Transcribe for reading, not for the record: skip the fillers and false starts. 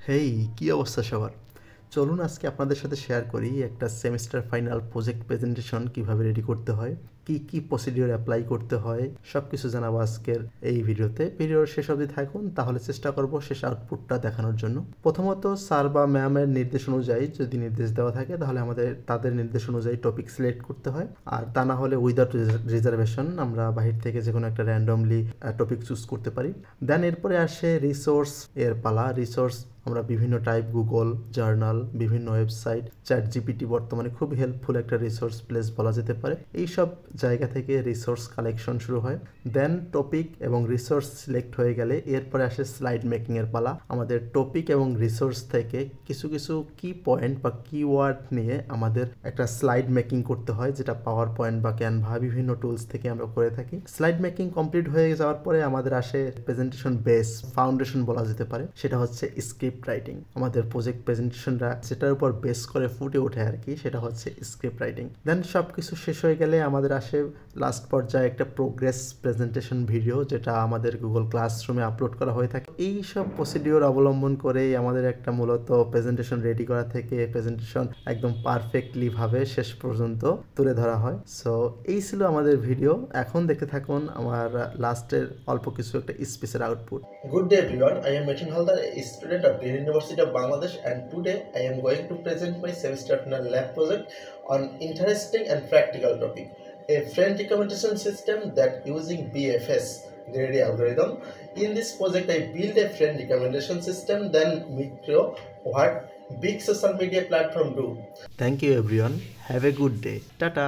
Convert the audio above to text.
হেই, কি অবস্থা সবার? চলুন আজকে আপনাদের সাথে শেয়ার করি একটা সেমিস্টার ফাইনাল প্রজেক্ট প্রেজেন্টেশন কিভাবে রেডি করতে হয়, কি কি প্রসিডিওর অ্যাপ্লাই করতে হয়, সব কিছু জানাবো আজকের এই ভিডিওতে। ভিডিওর শেষ অবধি থাকুন, তাহলে চেষ্টা করব শেষ আউটপুটটা দেখানোর জন্য। প্রথমত স্যার বা ম্যামের নির্দেশ অনুযায়ী যদি নির্দেশ দেওয়া থাকে তাহলে আমাদের তাদের নির্দেশ অনুযায়ী টপিক সিলেক্ট করতে হয়, আর তা না হলে উইদাউট রিজার্ভেশন আমরা বাহির থেকে যে কোনো একটা র্যান্ডমলি টপিক চুজ করতে পারি। দেন এরপরে আসে রিসোর্স এর পালা। রিসোর্স আমরা বিভিন্ন টাইপ, গুগল, জার্নাল, বিভিন্ন ওয়েবসাইট, চ্যাট জিপিটি বর্তমানে খুব হেল্পফুল একটা রিসোর্স প্লেস বলা যেতে পারে। এই সব জায়গা থেকে রিসোর্স কালেকশন শুরু হয়। দেন টপিক এবং রিসোর্স সিলেক্ট হয়ে গেলে এরপরে আসে স্লাইড মেকিংয়ের পালা। আমাদের টপিক এবং রিসোর্স থেকে কিছু কিছু কি পয়েন্ট বা কিওয়ার্ড নিয়ে আমাদের একটা স্লাইড মেকিং করতে হয়, যেটা পাওয়ার পয়েন্ট বা ক্যানভা বিভিন্ন টুলস থেকে আমরা করে থাকি। স্লাইড মেকিং কমপ্লিট হয়ে যাওয়ার পরে আমাদের আসে প্রেজেন্টেশন বেস, ফাউন্ডেশন বলা যেতে পারে, সেটা হচ্ছে স্ক্রিপ্ট রাইটিং। আমাদের প্রজেক্ট প্রেজেন্টেশনটা যেটার উপর বেস করে ফুটে ওঠে আর কি, সেটা হচ্ছে স্ক্রিপ্ট রাইটিং। দেন সব কিছু শেষ হয়ে গেলে আমাদের আসে লাস্ট পর্যায়ে একটা প্রোগ্রেস প্রেজেন্টেশন ভিডিও, যেটা আমাদের গুগল ক্লাসরুমে আপলোড করা হয়ে থাকে। এই সব প্রসিডিওর অবলম্বন করেই আমাদের একটা মূলত প্রেজেন্টেশন রেডি করা থেকে প্রেজেন্টেশন একদম পারফেক্টলি ভাবে শেষ পর্যন্ত তুলে ধরা হয়। সো এই ছিল আমাদের ভিডিও। এখন দেখতে থাকুন আমার লাস্টের অল্প কিছু একটা স্পিচের output. Good day everyone, I am Metin Haldar, a student of the University of Bangladesh, and today I am going to present my semester final lab project on interesting and practical topic, a friend recommendation system that using BFS Grady algorithm. In this project I build a friend recommendation system, then Micro, what big social media platform do. Thank you everyone, have a good day, tata.